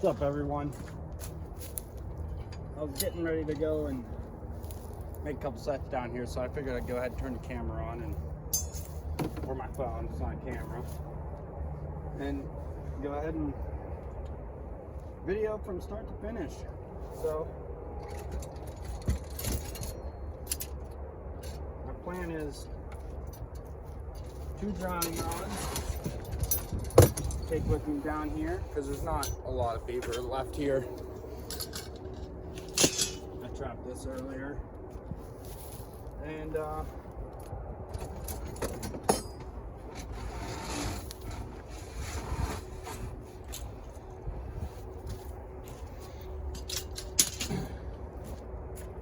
What's up, everyone? I was getting ready to go and make a couple sets down here, so I figured I'd go ahead and turn the camera on, and or my phone, it's not a camera, and go ahead and video from start to finish. So my plan is 2 drowning rods take with me down here, because there's not a lot of beaver left here. I trapped this earlier, and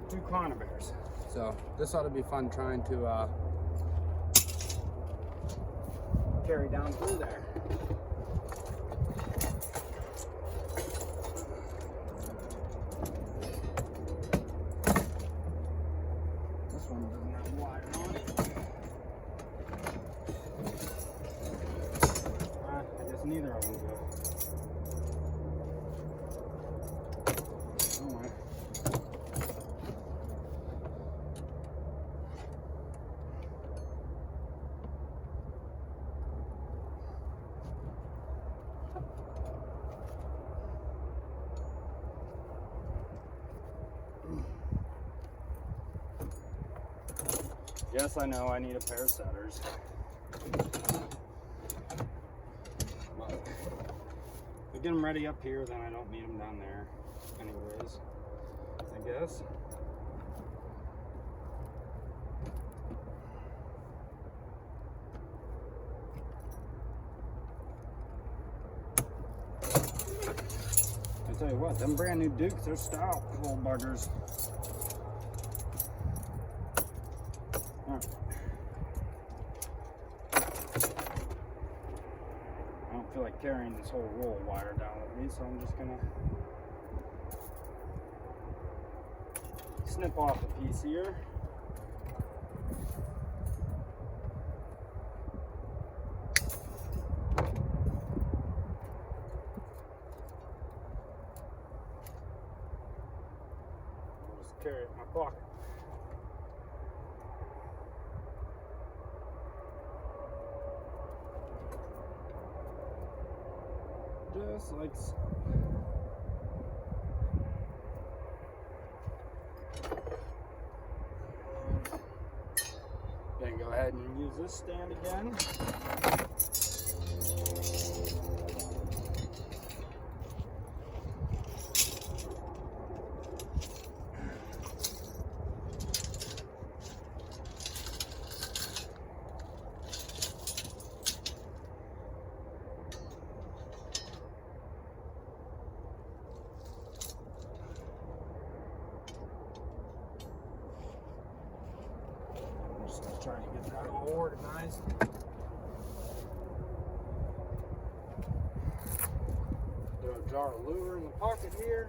two conibears. So this ought to be fun trying to carry down through there. This one doesn't have wire on it. I guess neither of them do. Oh well. Yes, I know I need a pair of setters. But if we get them ready up here, then I don't need them down there anyways, I guess. I tell you what, them brand new Dukes, they're stout little buggers. I don't feel like carrying this whole roll of wire down with me, so I'm just gonna snip off a piece here. I'll just carry it in my pocket. Just like so. Then go ahead and use this stand again. Just trying to get that all organized. Throw a jar of lure in the pocket here,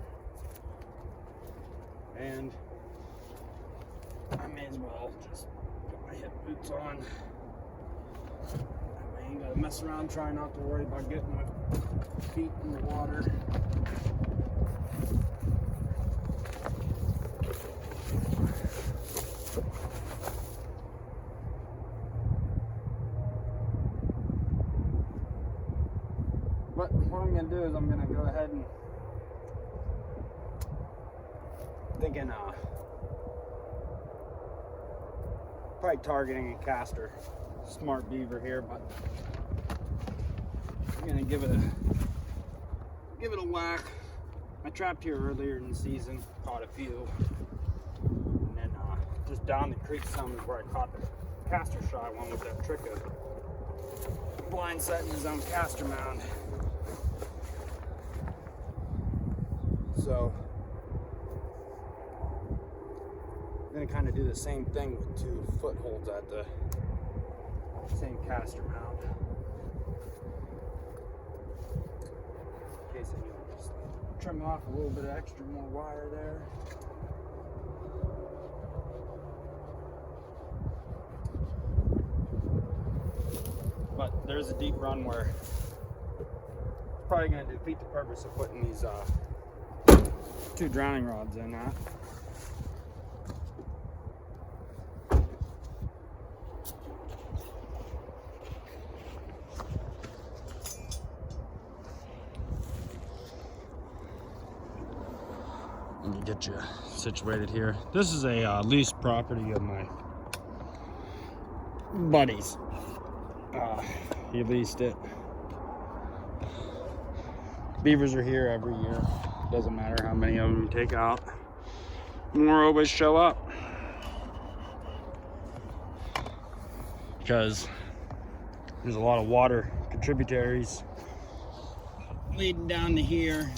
and I may as well just put my hip boots on. I ain't gotta mess around trying not to worry about getting my feet in the water. But what I'm going to do is I'm going to go ahead and probably targeting a caster smart beaver here, but I'm going to give it a whack. I trapped here earlier in the season, caught a few, and then just down the creek some is where I caught the caster shy one with that trick of blind setting his own caster mound. So I'm going to kind of do the same thing with 2 footholds at the same caster mound. In case I need to just trim off a little bit of extra more wire there. But there's a deep run where probably going to defeat the purpose of putting these 2 drowning rods in that. Let me get you situated here. This is a leased property of my buddy's. He leased it. Beavers are here every year. Doesn't matter how many of them you take out. More always show up. Because there's a lot of water contributaries leading down to here.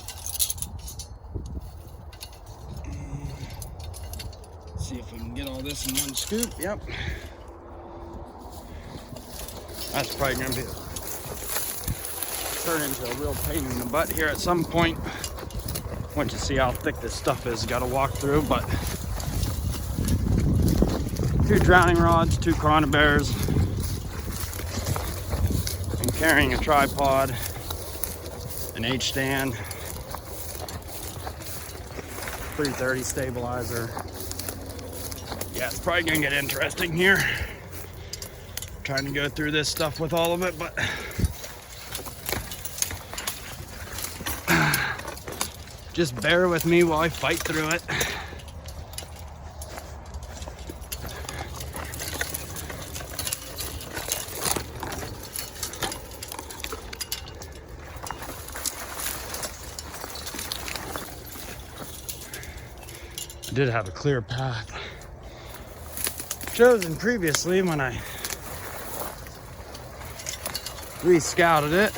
See if we can get all this in one scoop. Yep. That's probably gonna be turn into a real pain in the butt here at some point. Once you see how thick this stuff is, gotta walk through. But 2 drowning rods, 2 coronabears, and carrying a tripod, an H stand, 330 stabilizer. Yeah, it's probably gonna get interesting here. Trying to go through this stuff with all of it, but just bear with me while I fight through it. I did have a clear path chosen previously when I re-scouted it.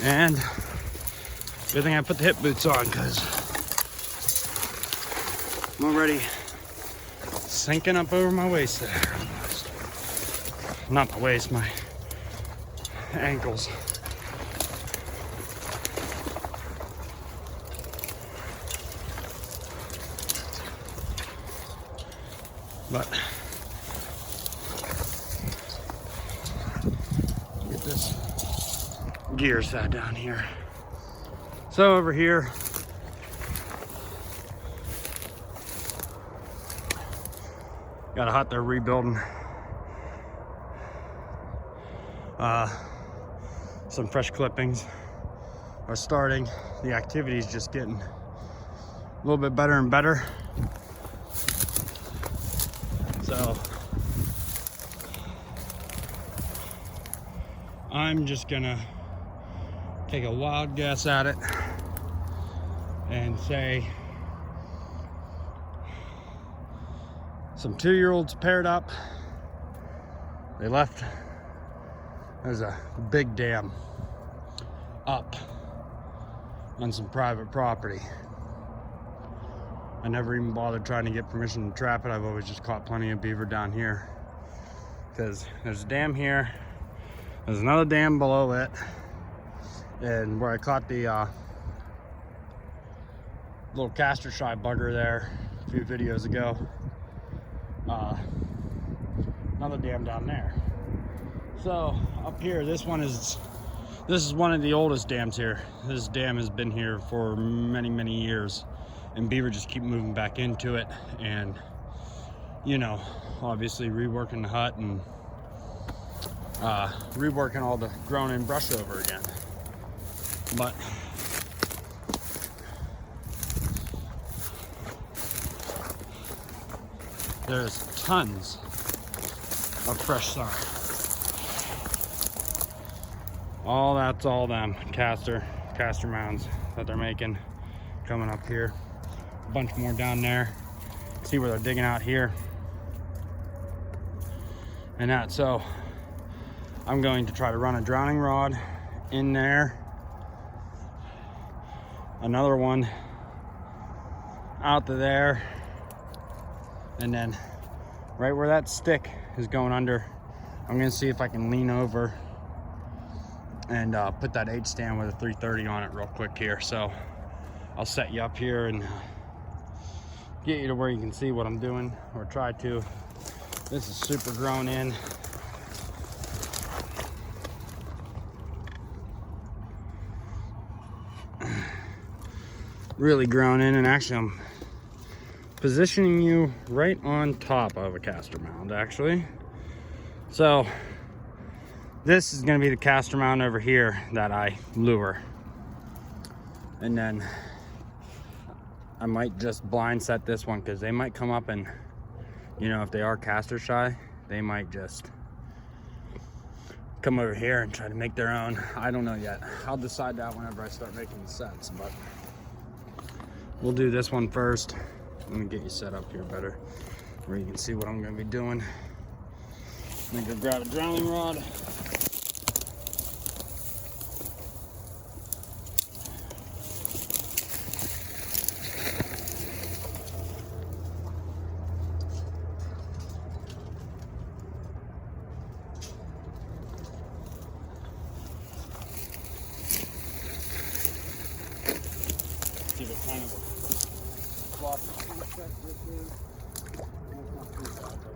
And good thing I put the hip boots on, because I'm already sinking up over my waist there almost. Not my waist, my ankles. But get this gear set down here. So over here, got a hut they're rebuilding. Some fresh clippings are starting. The activity is just getting a little bit better and better. So I'm just gonna take a wild guess at it and say some 2-year-olds paired up. They left. There's a big dam up on some private property. I never even bothered trying to get permission to trap it. I've always just caught plenty of beaver down here, because there's a dam here, there's another dam below it, and where I caught the little castor shy bugger there a few videos ago, another dam down there. So up here, this is one of the oldest dams here. This dam has been here for many years, and beaver just keep moving back into it, and you know, obviously reworking the hut and reworking all the grown in brush over again. But there's tons of fresh sorrel. That's all them castor mounds that they're making coming up here. A bunch more down there. See where they're digging out here and that. So I'm going to try to run a drowning rod in there, another one out to there, and then right where that stick is going under, I'm gonna see if I can lean over and put that H stand with a 330 on it real quick here. So I'll set you up here and get you to where you can see what I'm doing, or try to. This is super grown in. Really grown in, and actually I'm positioning you right on top of a caster mound actually. So this is going to be the caster mound over here that I lure. And then I might just blind set this one because they might come up and, you know, if they are caster shy, they might just come over here and try to make their own. I don't know yet. I'll decide that whenever I start making the sets, but we'll do this one first. Let me get you set up here better where you can see what I'm going to be doing. I'm going to grab a drowning rod. Give it kind of a block concept right there. That's not too bad, but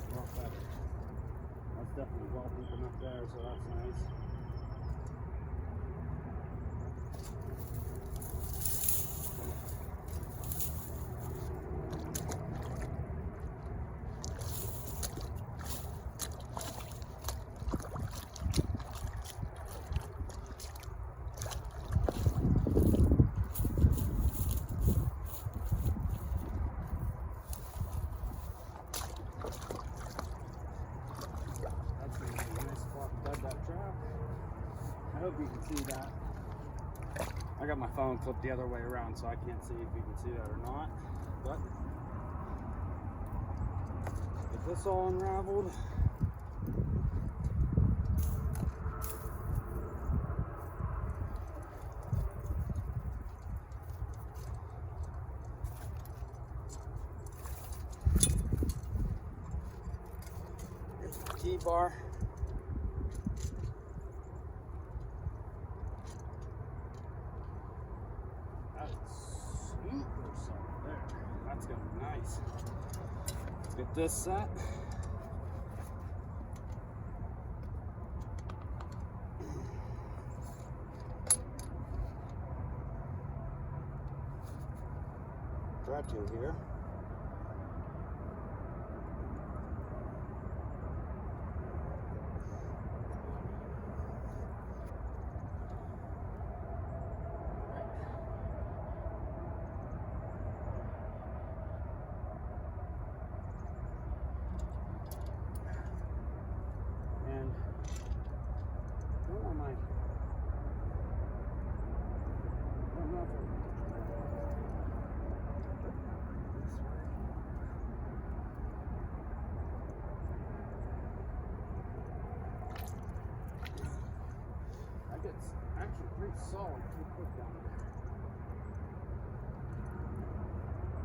a lot better. That's definitely well deep enough there, so that's nice. I hope you can see that. I got my phone flipped the other way around, so I can't see if you can see that or not. But get this all unraveled. Here's the T-bar. That's gonna be nice. Let's get this set. Try to here. It's actually pretty solid, pretty quick down there.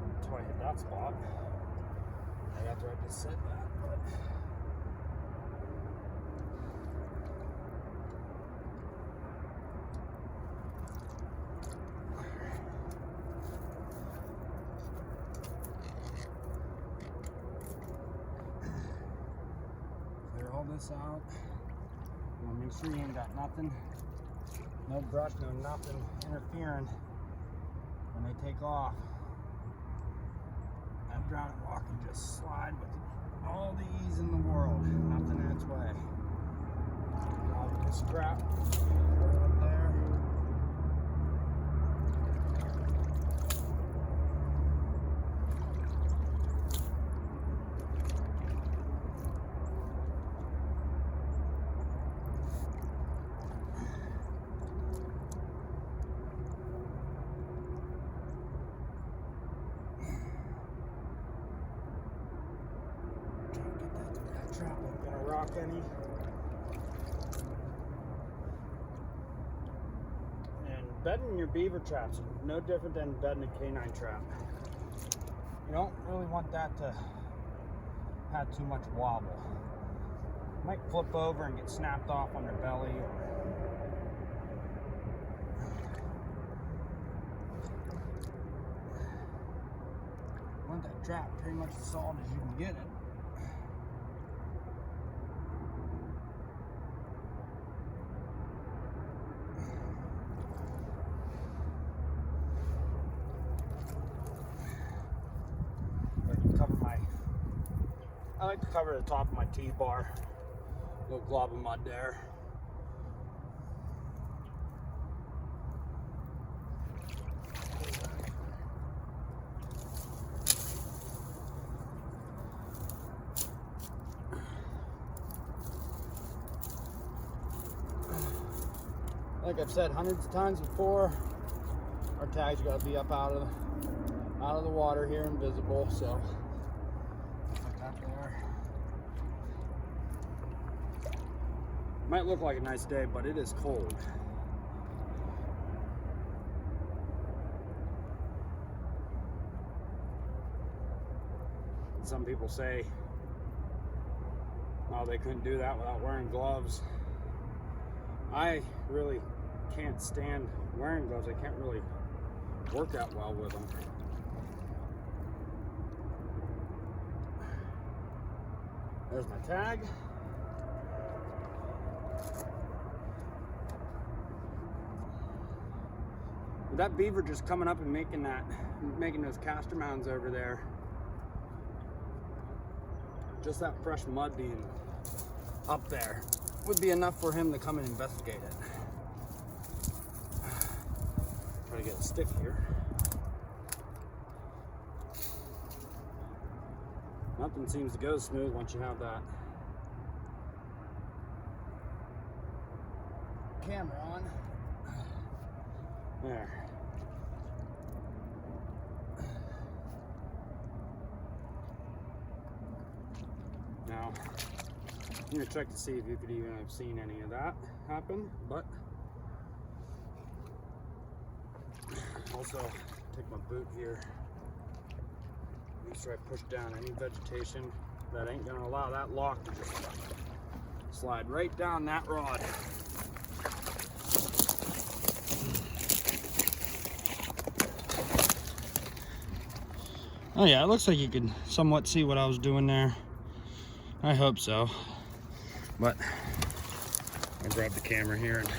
Until I hit that spot. Right after I just said that, but clear all this out. I'll make sure you ain't got nothing. No brush, no nothing interfering when they take off. That drowning rock can just slide with all the ease in the world. Nothing in its way. I'll get this scrap right up there. Trap ain't gonna rock any. And bedding your beaver traps is no different than bedding a canine trap. You don't really want that to have too much wobble. It might flip over and get snapped off on their belly, or want that trap pretty much as solid as you can get it. I like to cover the top of my T-bar. A little glob of mud there. Like I've said hundreds of times before, our tags got to be up out of the water here and visible. So. Might look like a nice day, but it is cold. Some people say, oh, they couldn't do that without wearing gloves. I really can't stand wearing gloves. I can't really work out well with them. There's my tag. With that beaver just coming up and making those caster mounds over there, just that fresh mud being up there would be enough for him to come and investigate it. Try to get it stick here. Nothing seems to go smooth once you have that camera on. There. Now, I'm gonna check to see if you could even have seen any of that happen, but also take my boot here. Make sure I push down any vegetation that ain't gonna allow that lock to just slide right down that rod. Oh yeah, it looks like you could somewhat see what I was doing there. I hope so. But I'll grab the camera here and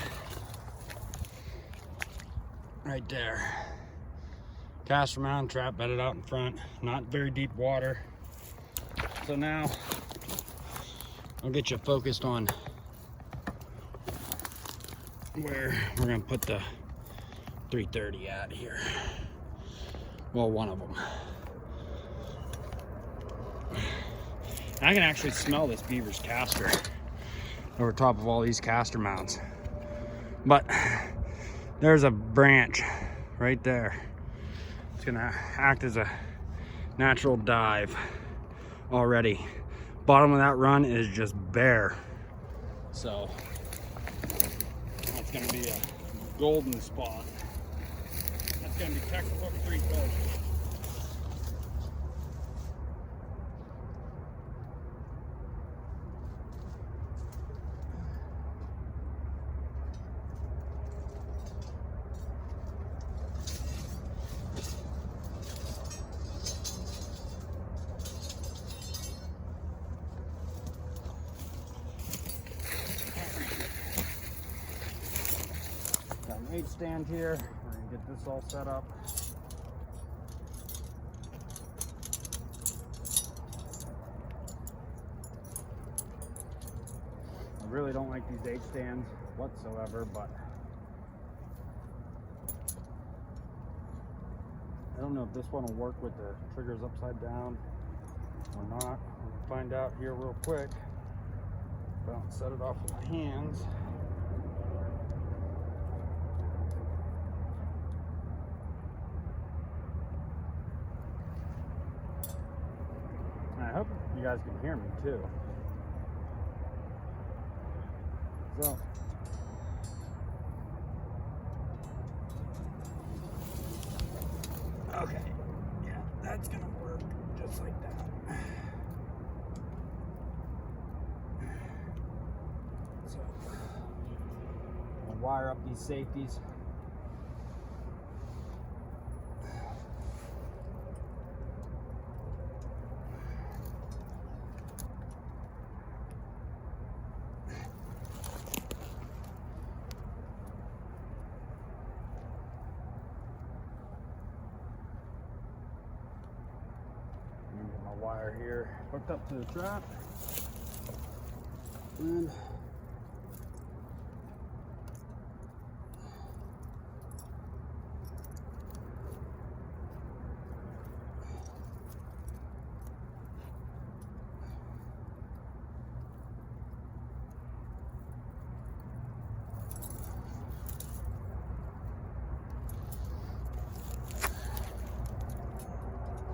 right there. Caster mound, trap bedded out in front. Not very deep water. So now I'll get you focused on where we're gonna put the 330 at here. Well, one of them. I can actually smell this beaver's caster over top of all these caster mounds. But there's a branch right there. It's gonna act as a natural dive already. Bottom of that run is just bare. So that's gonna be a golden spot. That's gonna be textbook 330. Got an 8 stand here. We're gonna get this all set up. I really don't like these 8 stands whatsoever, but I don't know if this one will work with the triggers upside down or not. We'll find out here real quick. Don't set it off with my hands. I hope you guys can hear me too. So, okay, yeah, that's gonna work just like that. So, I'll wire up these safeties. wire here hooked up to the trap. And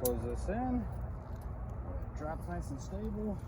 close this in. Trap's nice and stable.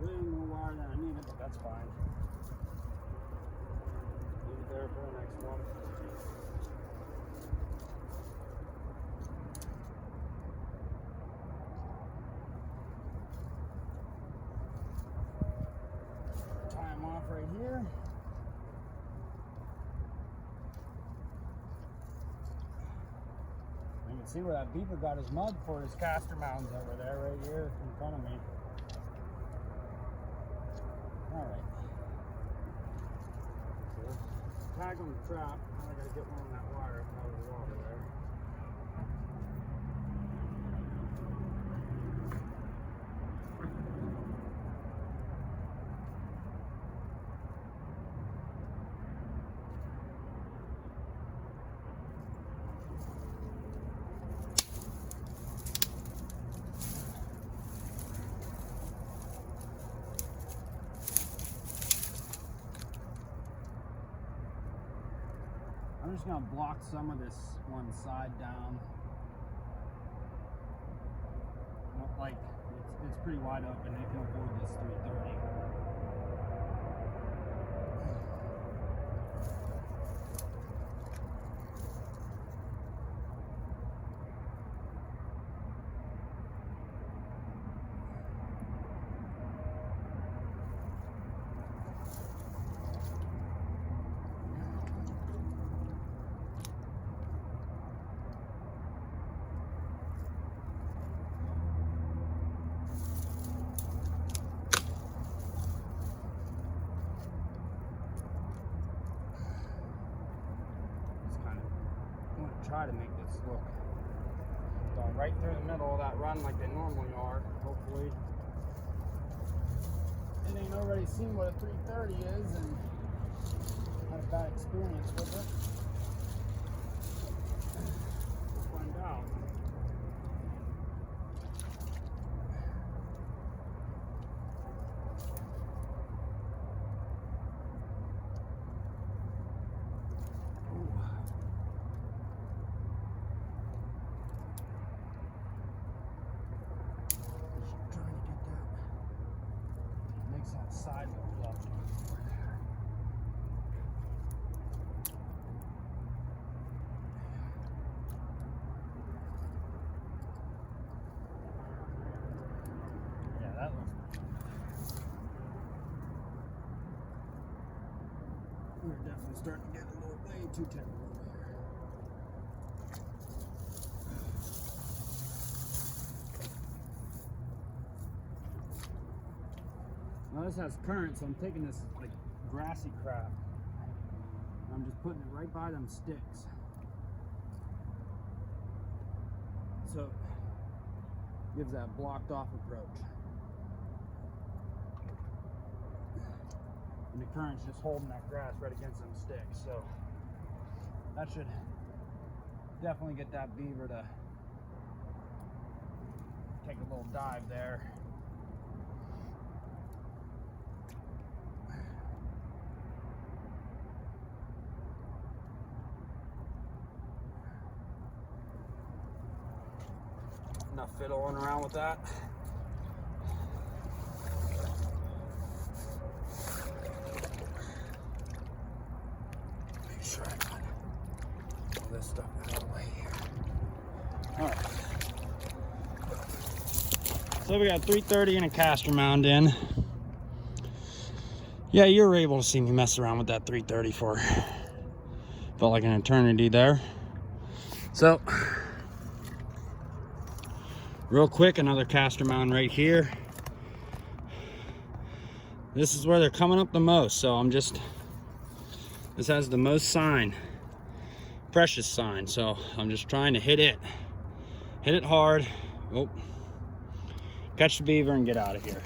Way more wire than I needed, but that's fine. Leave it there for the next one. Tie them off right here. You can see where that beaver got his mud for his caster mounds over there, right here in front of me. Alright. So let's tag on the trap. Now I gotta get one on that wire up out of the water there. I'm just gonna block some of this one side down. Like it's pretty wide open. It can afford this 330. Try to make this look going right through the middle of that run like they normally are. Hopefully it ain't already seen what a 330 is and had a bad experience with it. We'll find out. Side goes up. Yeah, that looks good. We're definitely starting to get a little way too technical here. Now this has current, so I'm taking this like grassy crap I'm just putting it right by them sticks. So it gives that blocked off approach. And the current's just holding that grass right against them sticks. So that should definitely get that beaver to take a little dive there. Enough fiddling around with that. Make sure I got all this stuff out of the way here. Alright. So we got 330 and a caster mound in. Yeah, you were able to see me mess around with that 330 for felt like an eternity there. So real quick, another caster mound right here. This is where they're coming up the most, so this has the most sign, precious sign, so I'm just trying to hit it hard. Oh, catch the beaver and get out of here.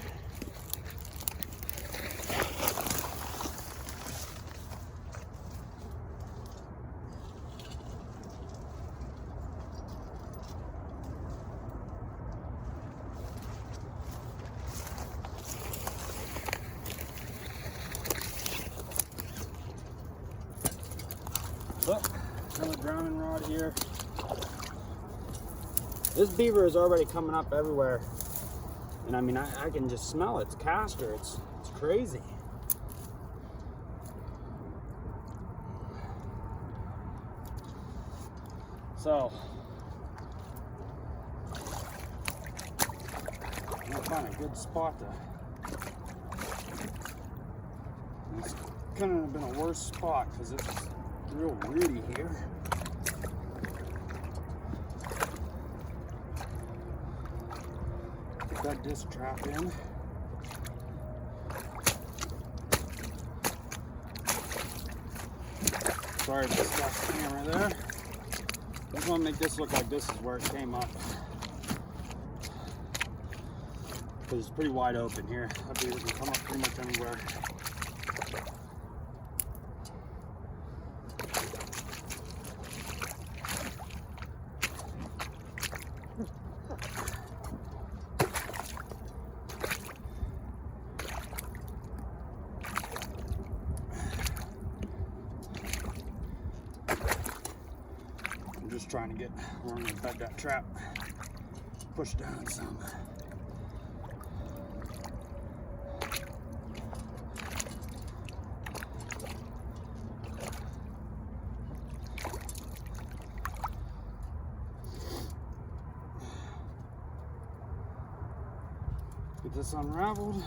Look, another drowning rod here. This beaver is already coming up everywhere. And I mean, I can just smell it. It's caster. It's crazy. So, I'm gonna find a good spot to. It's couldn't have been a worse spot because it's real rooty here. Put that disc trap in. Sorry to stop the camera there. I just want to make this look like this is where it came up. Because it's pretty wide open here. That beaver can come up pretty much anywhere. Just trying to get where I'm going to bed that trap, push down some. Get this unraveled.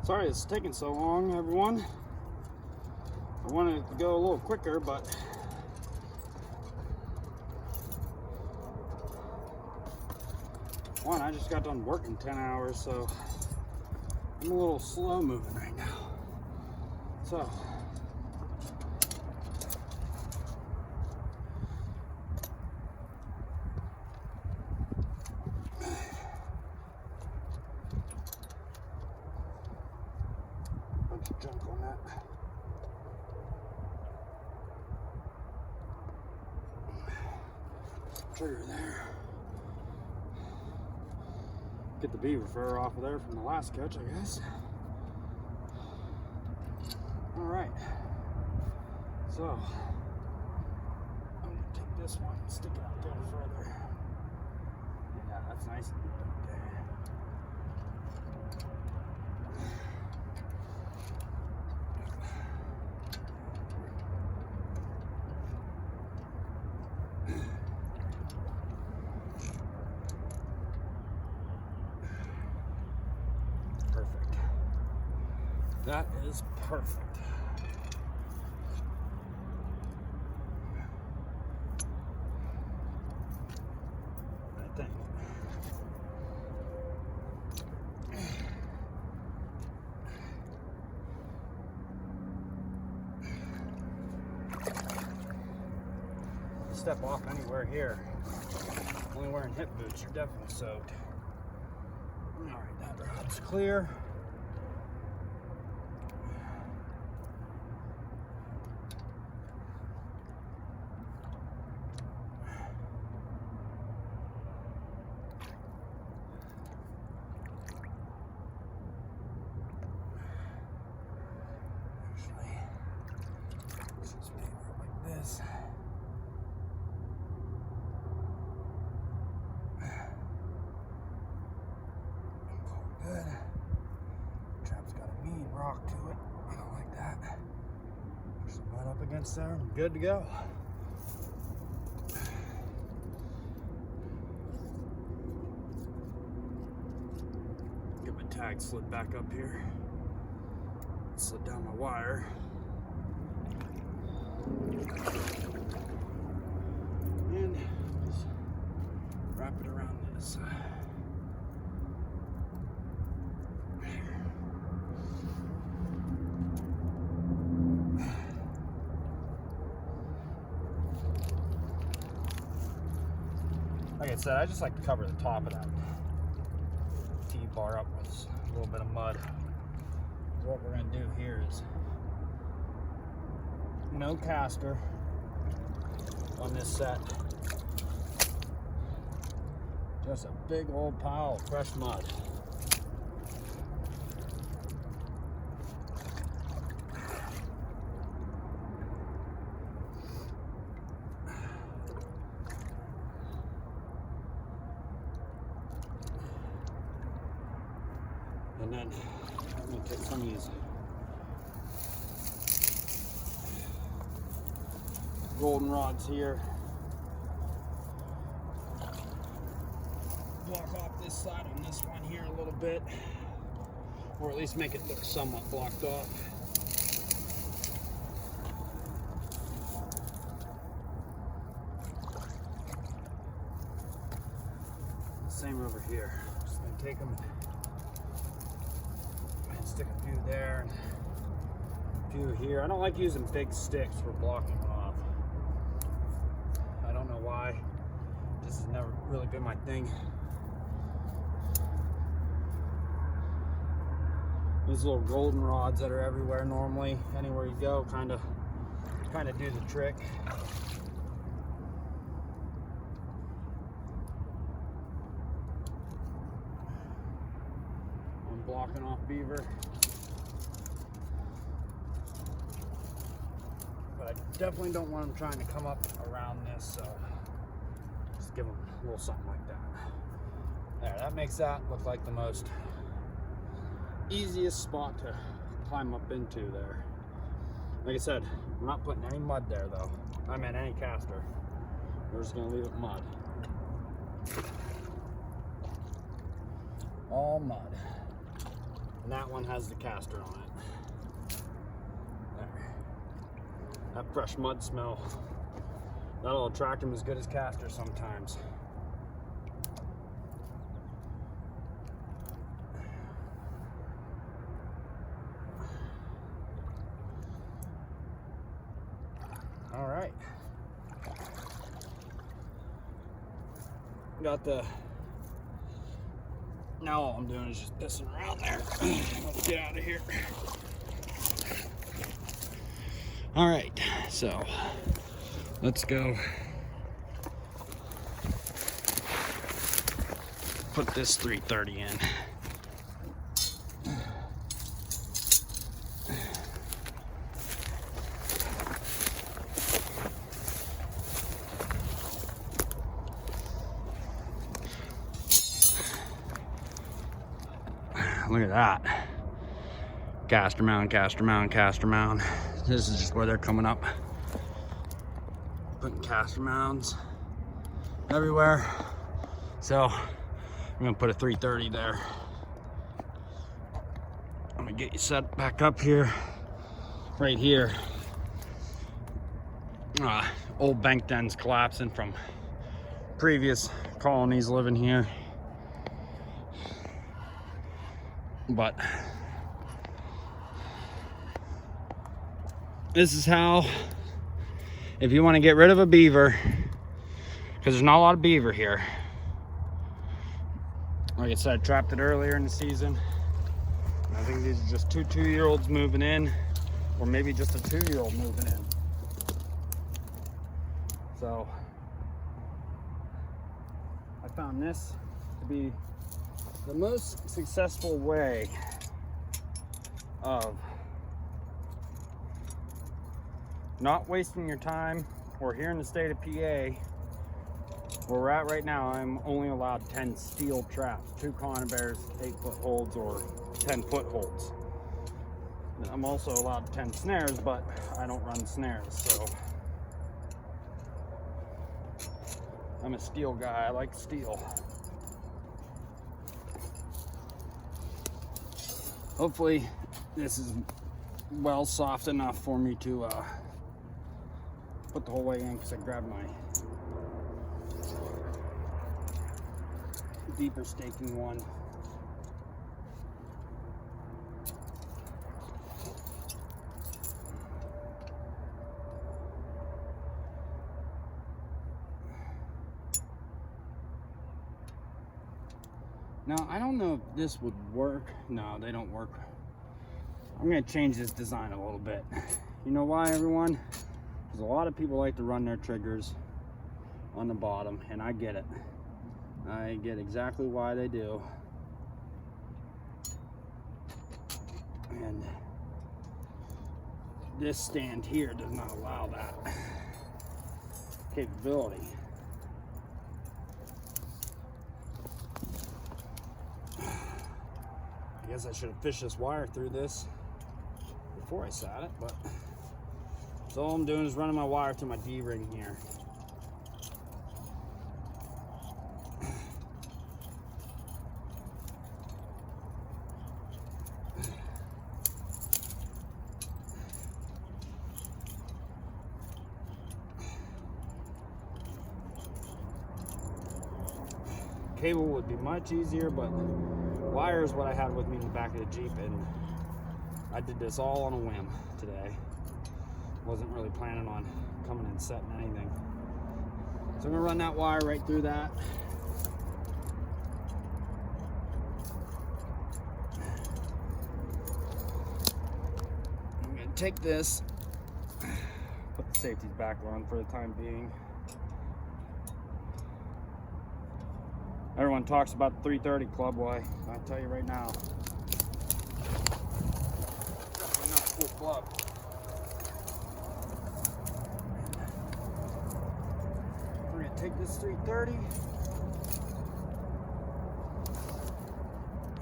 Sorry it's taking so long, everyone. I wanted it to go a little quicker, but one, I just got done working 10 hours, so I'm a little slow moving right now. So, bunch of junk on that. Trigger there. Get the beaver fur off of there from the last catch, I guess. All right. So, I'm gonna take this one and stick it out there further. Yeah, that's nice and deep up there. That is perfect. I think. step off anywhere here. Only wearing hip boots, you're definitely soaked. Alright, that rod's clear. Good. Trap's got a mean rock to it. I don't like that. There's some mud up against there. I'm good to go. Get my tag slid back up here. Slid down my wire. And just wrap it around this. Like I said, I just like to cover the top of that T-bar up with a little bit of mud. What we're going to do here is no caster on this set. Just a big old pile of fresh mud. And then I'm going to take some of these golden rods here, block off this side on this one here a little bit, or at least make it look somewhat blocked off. Same over here. Just going to take them and stick a few there and a few here. I don't like using big sticks for blocking off. I don't know why. This has never really been my thing. These little golden rods that are everywhere normally, anywhere you go, kind of do the trick. I'm blocking off beaver, but I definitely don't want them trying to come up around this, so just give them a little something like that. There, that makes that look like the most easiest spot to climb up into there. Like I said, we're not putting any mud there though. I meant any caster. We're just gonna leave it mud. All mud. And that one has the caster on it. There. That fresh mud smell, that'll attract them as good as caster sometimes. All right. Got the, now all I'm doing is just pissing around there. Let's get out of here. All right, so let's go put this 330 in. Look at that. Caster mound, caster mound, caster mound. This is just where they're coming up. Putting caster mounds everywhere. So I'm gonna put a 330 there. I'm gonna get you set back up here, right here. Old bank dens collapsing from previous colonies living here. But this is how, if you want to get rid of a beaver, because there's not a lot of beaver here. Like I said, I trapped it earlier in the season. I think these are just two 2-year-olds moving in, or maybe just a 2-year-old moving in. So I found this to be the most successful way of not wasting your time. Or here in the state of PA, where we're at right now, I'm only allowed 10 steel traps, 2 conibears, 8-foot holds, or 10-foot holds. I'm also allowed 10 snares, but I don't run snares, so I'm a steel guy. I like steel. Hopefully this is well soft enough for me to put the whole way in, because I grabbed my deeper staking one. Now, I don't know if this would work. No, they don't work. I'm gonna change this design a little bit. You know why, everyone? Because a lot of people like to run their triggers on the bottom, and I get it. I get exactly why they do. And this stand here does not allow that capability. I guess I should have fished this wire through this before I sat it, but so all I'm doing is running my wire through my D-ring here. Cable would be much easier, but wire is what I had with me in the back of the Jeep, and I did this all on a whim today. Wasn't really planning on coming and setting anything. So I'm gonna run that wire right through that. I'm gonna take this, put the safeties back on for the time being. Everyone talks about the 330 club. Well, I tell you right now, definitely not a cool club. We're gonna take this 330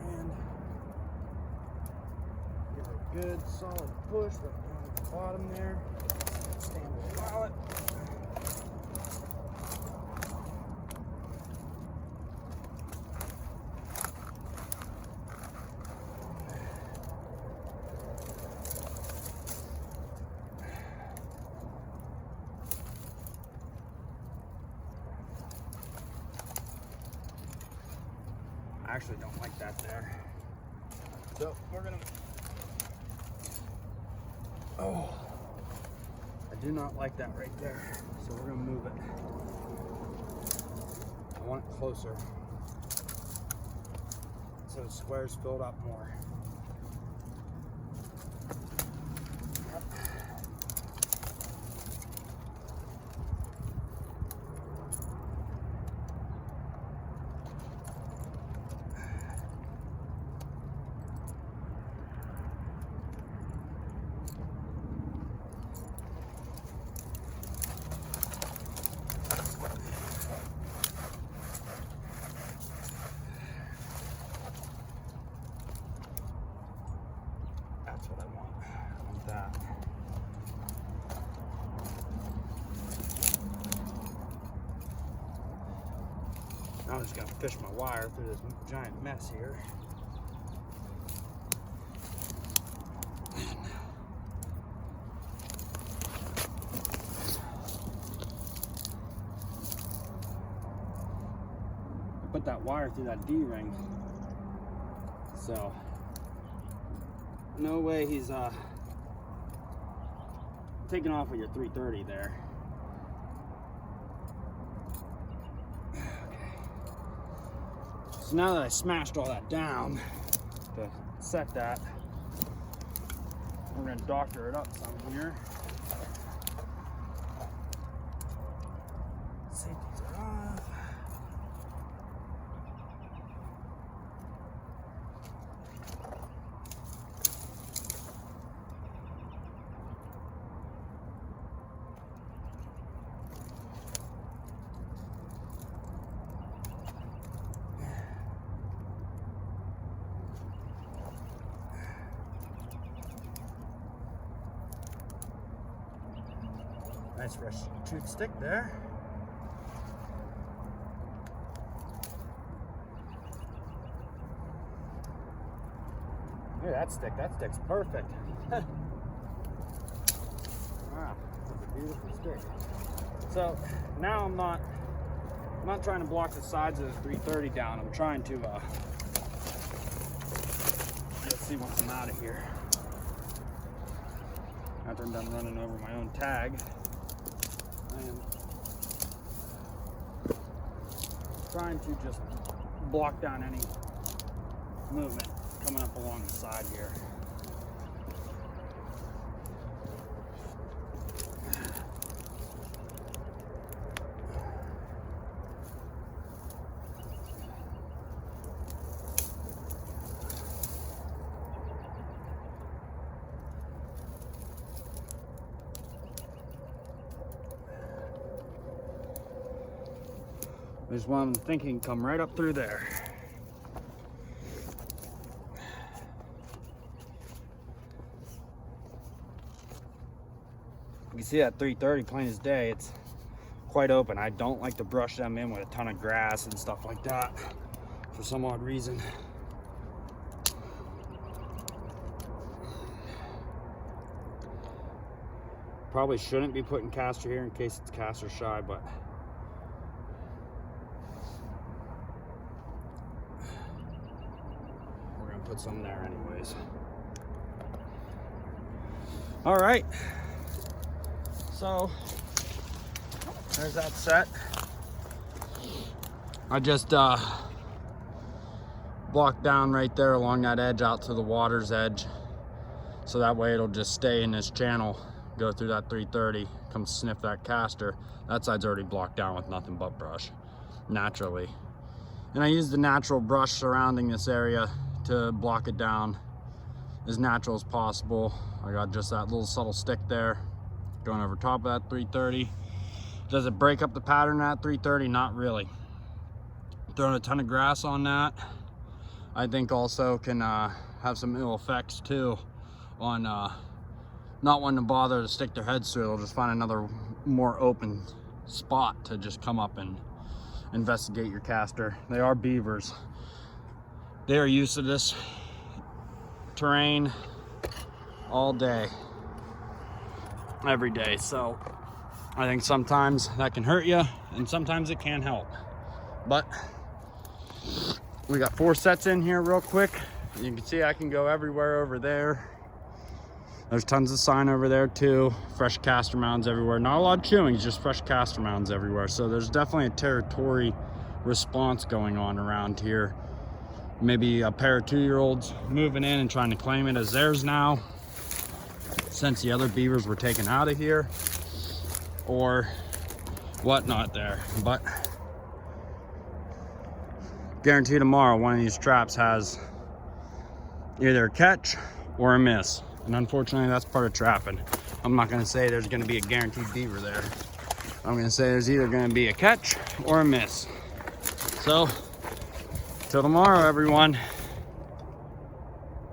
and give it a good solid push right down at the bottom there. Stand with the wallet. I actually don't like that there. So we're gonna, oh, I do not like that right there. So we're gonna move it. I want it closer, so the square's filled up more. That's what I want. I want that. Now I'm just gonna fish my wire through this giant mess here. I put that wire through that D-ring, so no way he's taking off with your 330 there. So now that I smashed all that down to set that, we're gonna doctor it up some here. Safeties are off. Nice fresh chewed stick there. Look at that stick. That stick's perfect. Wow, that's a beautiful stick. So now I'm not trying to block the sides of the 330 down. I'm trying to let's see once I'm out of here. After I'm done running over my own tag, I am trying to just block down any movement coming up along the side here. There's one I'm thinking come right up through there. You can see that 330 plain as day. It's quite open. I don't like to brush them in with a ton of grass and stuff like that for some odd reason. Probably shouldn't be putting caster here in case it's caster shy, but put some there anyways. All right, so there's that set. I just blocked down right there along that edge out to the water's edge, so that way it'll just stay in this channel, go through that 330, come sniff that caster. That side's already blocked down with nothing but brush naturally, and I use the natural brush surrounding this area to block it down as natural as possible. I got just that little subtle stick there going over top of that 330. Does it break up the pattern at 330? Not really. Throwing a ton of grass on that, I think also can have some ill effects too on not wanting to bother to stick their heads through. They'll just find another more open spot to just come up and investigate your caster. They are beavers. They are used to this terrain all day, every day. So I think sometimes that can hurt you and sometimes it can help. But we got 4 sets in here real quick. You can see I can go everywhere over there. There's tons of sign over there too. Fresh caster mounds everywhere. Not a lot of chewing, just fresh caster mounds everywhere. So there's definitely a territory response going on around here. Maybe a pair of 2-year-olds moving in and trying to claim it as theirs now, since the other beavers were taken out of here, or whatnot there. But guarantee tomorrow one of these traps has either a catch or a miss, and unfortunately that's part of trapping. I'm not going to say there's going to be a guaranteed beaver there. I'm going to say there's either going to be a catch or a miss. So till tomorrow, everyone.